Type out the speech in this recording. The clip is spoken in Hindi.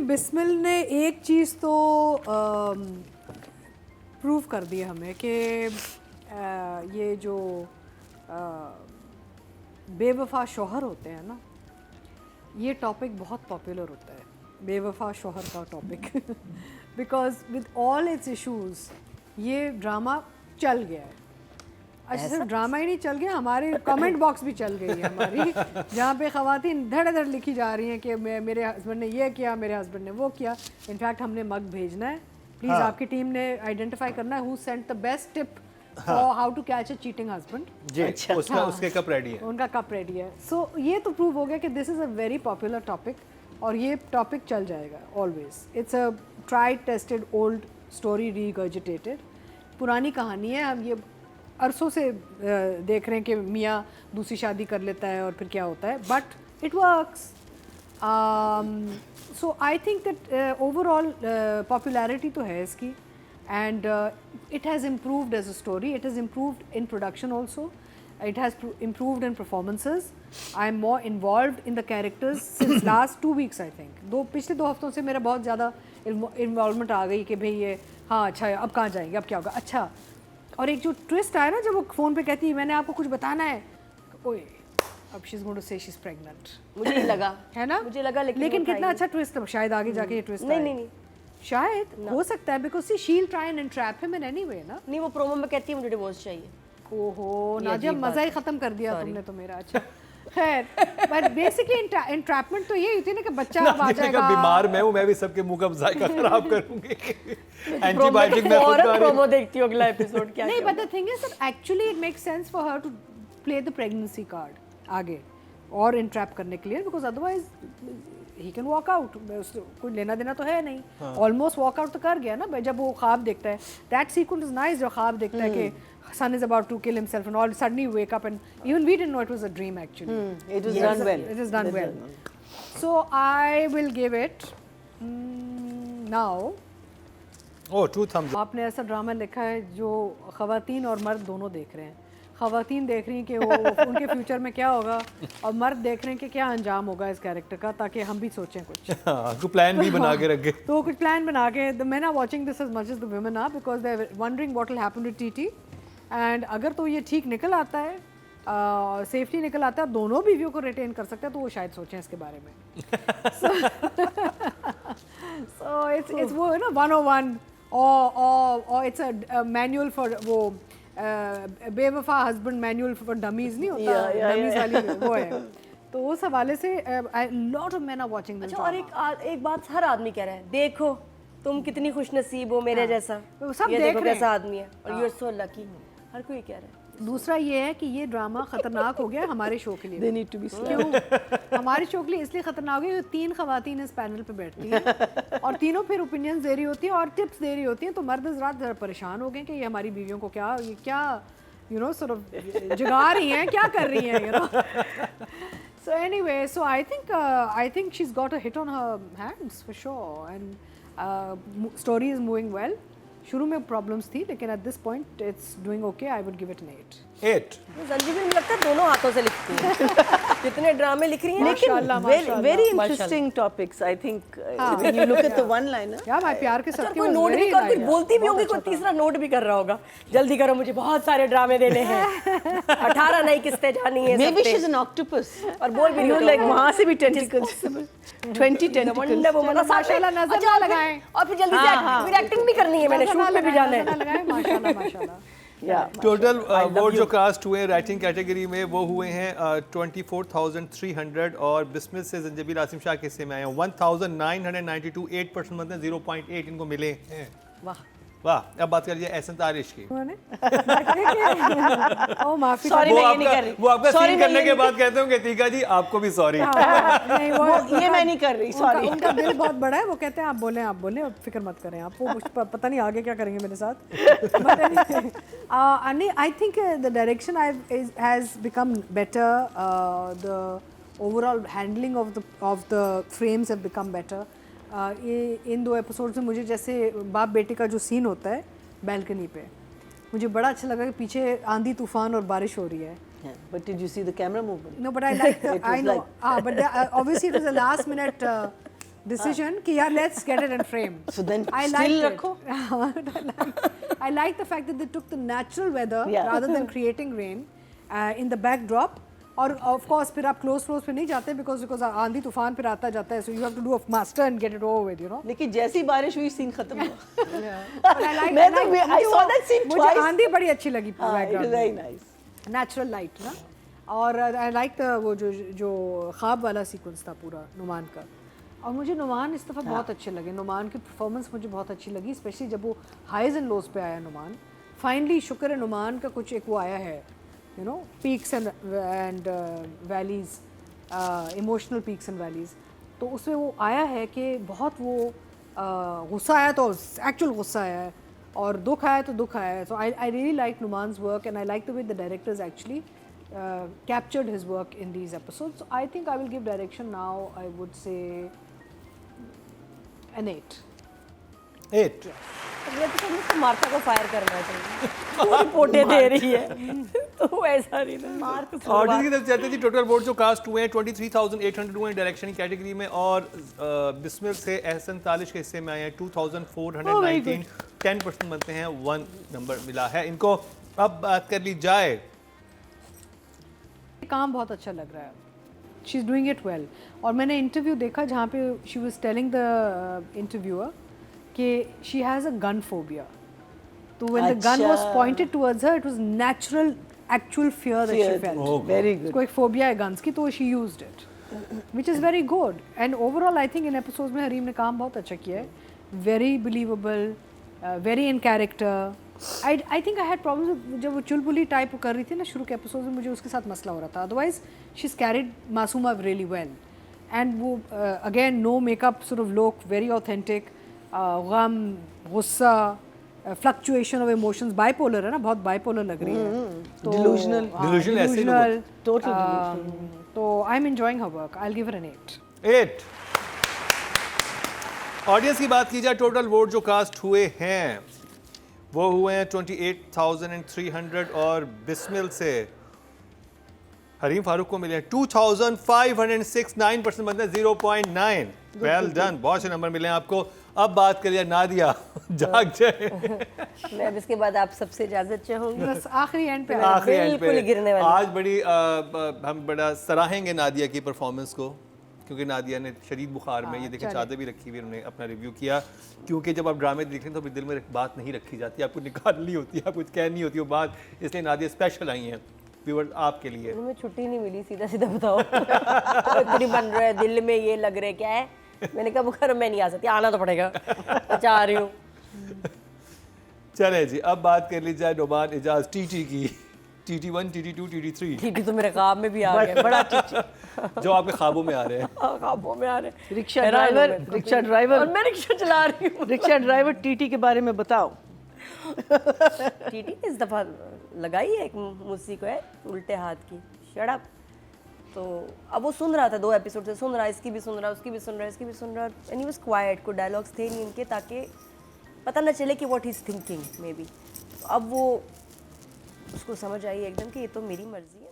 बिस्मिल ने एक चीज़ तो प्रूव कर दी हमें कि ये जो बेवफा शौहर होते हैं ना, ये टॉपिक बहुत पॉपुलर होता है, बेवफा शौहर का topic because with all it's issues ये ड्रामा चल गया है। अच्छा, सिर्फ ड्रामा ही नहीं चल गया, हमारे कमेंट बॉक्स भी चल गई है हमारी, जहाँ पे ख़वातीन धड़ धड़ लिखी जा रही हैं कि मेरे हस्बैंड ने ये किया, मेरे हस्बैंड ने वो किया। इनफैक्ट हमने मग भेजना है, प्लीज़ आपकी टीम ने आइडेंटिफाई करना है who sent the best tip for how to catch a cheating husband. जी, अच्छा, उसके कप रेडी है, उनका कप रेडी है। सो ये तो प्रूव हो गया कि this is a very popular topic और ये टॉपिक चल जाएगा always. It's a tried tested old story regurgitated, पुरानी कहानी है। हम ये अरसों से देख रहे हैं कि मियाँ दूसरी शादी कर लेता है और फिर क्या होता है, but it works. So I think that overall popularity तो है इसकी, and it has improved as a story, it has improved in production also, it has improved in performances. I am more involved in the characters since last 2 weeks I think. पिछले 2 हफ्तों से मेरा बहुत ज़्यादा इन्वॉल्वमेंट आ गई कि भाई ये हाँ अच्छा है, अब कहाँ जाएंगे, अब क्या होगा। अच्छा, और एक जो ट्विस्ट आया ना जब वो फ़ोन पे कहती है मैंने आपको कुछ बताना है, ओए अब शी इज़ गोइंग टू से शी इज़ प्रेग्नेंट, मुझे लगा है ना, मुझे लगा, लेकिन कितना अच्छा ट्विस्ट है, शायद आगे जाके ये ट्विस्ट नहीं शायद हो सकता है, बिकॉज शी शील try and trap him in anyway ना। नहीं, वो प्रोमो में कहती है मुझे डिवोर्स चाहिए। ओहो नाजिया, मजा ही खत्म कर दिया तुमने तो मेरा। अच्छा खैर, बट बेसिकली इंट्रैपमेंट तो ये होती है ना कि बच्चा अब आ जाएगा। बीमार मैं हूँ, मैं भी सबके मुंह का जायका खराब करूंगी। एंटीबायोटिक मैं खुद का प्रोमो देखती हूँ अगला एपिसोड क्या। नहीं, but the thing is that actually it makes sense for her to play the pregnancy card आगे और इंट्रैप करने के लिए, because otherwise he can walk out, कोई लेना देना तो है नहीं। ऑलमोस्ट वॉक आउट तो कर गया ना जब वो ख्वाब देखता है। दैट सीक्वेंस इज नाइस, जो ख्वाब देखता है कि son is about to kill himself and all suddenly you wake up and even we didn't know it was a dream actually. It was done well. It is done well. So I will give it now. Oh, 2 thumbs up. आपने ऐसा ड्रामा लिखा है जो ख़वातीन और मर्द दोनों देख रहे हैं। ख़वातीन देख रही हैं कि वो उनके फ्यूचर में क्या होगा, और मर्द देख रहे हैं कि क्या अंजाम होगा इस कैरेक्टर का, ताकि हम भी सोचें कुछ। कुछ प्लान भी बना के रखे। तो कुछ प्लान बना के, the men are watching this as much as the women are because they're wondering what will happen to TT. And अगर तो ये ठीक निकल आता है, सेफली निकल आता है, दोनों बीवियों को रिटेन कर सकता है, तो वो शायद सोचें इसके बारे में। सो इट्स वो है ना 101 और इट्स अ मैनुअल फॉर वो बेवफा हस्बैंड मैनुअल फॉर डमीज नहीं होता, डमीज वाली वो है। तो उस हवाले से lot of men are watching this. अच्छा, और एक बात हर आदमी कह रहा है, देखो तुम कितनी खुशनसीब हो मेरे जैसा, सब ये देख देखो रहे कैसा हैं। आदमी है, और यू आर सो लकी, हर कोई कह रहा है। दूसरा ये है कि ये ड्रामा खतरनाक हो गया हमारे शो के लिए। They need to be slow. क्यों हमारे शो के लिए इसलिए खतरनाक हो गया, 3 ख़वातीन इस पैनल पे बैठती हैं और तीनों फिर ओपिनियंस दे रही होती हैं और टिप्स दे रही होती हैं, तो मर्द हज़रात ज़रा परेशान हो गए कि ये हमारी बीवियों को क्या यू नो sort of जगा रही हैं, क्या कर रही हैं, you know. So anyway, so I think she's got a hit on her hands for sure, and story is moving well. शुरू में प्रॉब्लम्स थी, लेकिन at this point it's doing okay. I would give it an 8. 8. Sanjeev मुझे लगता है दोनों हाथों से लिखती है। कितने ड्रामे लिख रही हैं। लेकिन very interesting topics. I think when you look at the one-liner. या मैं प्यार के साथ कोई नोट भी कर, कोई बोलती भी होगी, कोई तीसरा नोट भी कर रहा होगा, जल्दी करो मुझे बहुत सारे ड्रामे देने हैं, 18 नई किस्तें जानी है। Maybe she's an octopus. और बोल भी You know, like वहाँ से भी tentacles. 20 tentacles. वंडर वुमन माशाल्लाह नजर ना लगाएं, और फिर जल्दी से फिर एक्टिंग भी करनी है, मैंने शूट में भी जाना है। माशाल्लाह माशाल्लाह। टोटल वोट जो कास्ट हुए राइटिंग कैटेगरी में वो हुए हैं 24,300, और बिस्मिल से जंजबील आसिम शाह के हिस्से में आए हैं 1992, 8% मतलब 0.8 इनको मिले हैं। वाह वाह। अब बात कर लीजिए एहसन तारिश की। ओ माफी, Sorry, मैं ये नहीं कर रही। वो आपका Sorry, सीन मैं करने ये के नहीं- बाद कहते होंगे तीका जी आपको भी सॉरी। नहीं वो ये मैं नहीं कर रही, sorry. उनका दिल बहुत बड़ा है, वो कहते हैं आप बोलें, अब फिक्र मत करें आप, वो पता नहीं आगे क्या करेंगे मेरे साथ। I think the direction has become better, the overall handling of the frames have become better. In 2 episodes में मुझे जैसे बाप बेटे का जो सीन होता है बैल्कनी पे, मुझे बड़ा अच्छा लगा कि पीछे आंधी तूफान और बारिश हो रही है। Yeah, but did you see the camera movement? No, but I like It was I know. like- But obviously it was a last minute decision कि यार let's get it in frame. So then I still liked रखो. I like the fact that they took the natural weather Yeah. rather than creating rain in the backdrop. और of course फिर आप close पे नहीं जाते because आंधी तूफान फिर आता जाता है, so you have to do a master and get it over with, you know. लेकिन जैसी बारिश हुई सीन खत्म हुआ. But I like, I saw that scene मुझे twice. आंधी बड़ी अच्छी लगी It was background very में. nice. नेचुरल लाइट ना. और आई लाइक वो जो ख्वाब वाला सीक्वेंस था पूरा नुमान का. और मुझे नुमान इस दफ़ा बहुत अच्छे लगे. नुमान की परफॉर्मेंस मुझे बहुत अच्छी लगी, स्पेशली जब वो हाइज एंड लोज पे आया नुमान. फाइनली शुक्र है नुमान का कुछ एक वो आया है, you know, peaks and valleys, emotional peaks and valleys. तो उसमें वो आया है कि बहुत वो गुस्सा आया तो एक्चुअल गुस्सा आया है, और दुख आया तो दुख आया है. So I really like Numan's work and I like the way the directors actually captured his work in these episodes. So I think I will give direction now, I would say an 8. 8. अगले एपिसोड में तो मार्था को फायर करना चाहिए. वो रिपोर्टें दे रही है तो वो ऐसा नहीं ना. ऑडियंस की तरफ चलते थी. टोटल वोट जो कास्ट हुए हैं 23,800 हुए हैं डायरेक्शन की कैटेगरी में, और बिस्मिल से एहसन तालिश के हिस्से में आए हैं 2,419. 10% बनते हैं, 1 नंबर मिला है इनको. अब बात कर ली जाए, काम बहुत अच्छा लग रहा है. She is doing it well. और मैंने इंटरव्यू देखा जहाँ पे she was telling the interviewer कि she has a gun phobia. तो when the gun was pointed towards her it was natural actual fear that she felt. Very good. उसको एक फोबिया है गन्स की, तो she used it, which is very good. And overall I think in episodes में हरीम ने काम बहुत अच्छा किया है. Very believable, very in character. I think I had problems जब वो चुलबुली टाइप कर रही थी ना शुरू के एपिसोड में, मुझे उसके साथ मसला हो रहा था. Otherwise she is carried Masooma really well. And वो again no makeup sort of look, very authentic. गम, गुस्सा, फ्लक्चुएशन ऑफ इमोशंस, बाइपोलर है ना, बहुत बाइपोलर लग रही है. तो Delusional. Delusional ऐसे ही delusional, Total delusional. तो I am enjoying her work. I will give her an 8. 8. Audience की बात की जाए, टोटल वोट जो कास्ट हुए हैं वो हुए हैं 28,300, और बिस्मिल से हरीम फारूक को मिले हैं 2,506. 9% बनते हैं, 0.9. वेल डन, बहुत से नंबर मिले हैं आपको. अब बात करिए नादिया. जाग जाए. मैं अब इसके बाद आप सबसे इजाजत चाहूंगी. बस आखिरी एंड पे आखिरी एंड बिल्कुल गिरने वाली. आज बड़ी हम बड़ा सराहेंगे नादिया की परफॉर्मेंस को, क्योंकि नादिया ने शदीद बुखार में, ये देखें चादर भी रखी हुई, उन्होंने अपना रिव्यू किया. क्योंकि जब आप ड्रामे देख रहे हैं तो फिर दिल में बात नहीं रखी जाती, आपको निकालनी होती है, आपको कहनी होती है वो बात. इसलिए नादिया स्पेशल आई हैं व्यूअर्स आपके लिए. मुझे छुट्टी नहीं मिली, सीधा सीधा बताओ. इतनी बन रहा है दिल में, ये लग रहा है क्या है. मैंने कहा बुखार मैं नहीं आ सकती, आना तो पड़ेगा. अच्छा आ रही हूँ. चले जी, अब बात कर ली जाए नुमान एजाज टीटी की. TT1, TT2, TT3 टीटी तो मेरे ख्वाब में भी आ गया. बड़ा टीटी जो आपके ख्वाबों में आ रहे हैं. ख्वाबों में आ रहे. रिक्शा ड्राइवर और मैं रिक्शा चला रही हूँ. रिक्शा ड्राइवर टीटी के बारे में बताओ. टीटी ने इस दफ़ा लगाई है एक मुझसी को है उल्टे हाथ की. Shut up. तो अब वो सुन रहा था 2 एपिसोड से, सुन रहा है, इसकी भी सुन रहा है, उसकी भी सुन रहा है, इसकी भी सुन रहा है. And he was quite. कोई डायलॉग्स थे नहीं इनके, ताकि पता न चले कि what he is thinking may be. अब वो उसको समझ आई एकदम कि ये तो मेरी मर्जी है.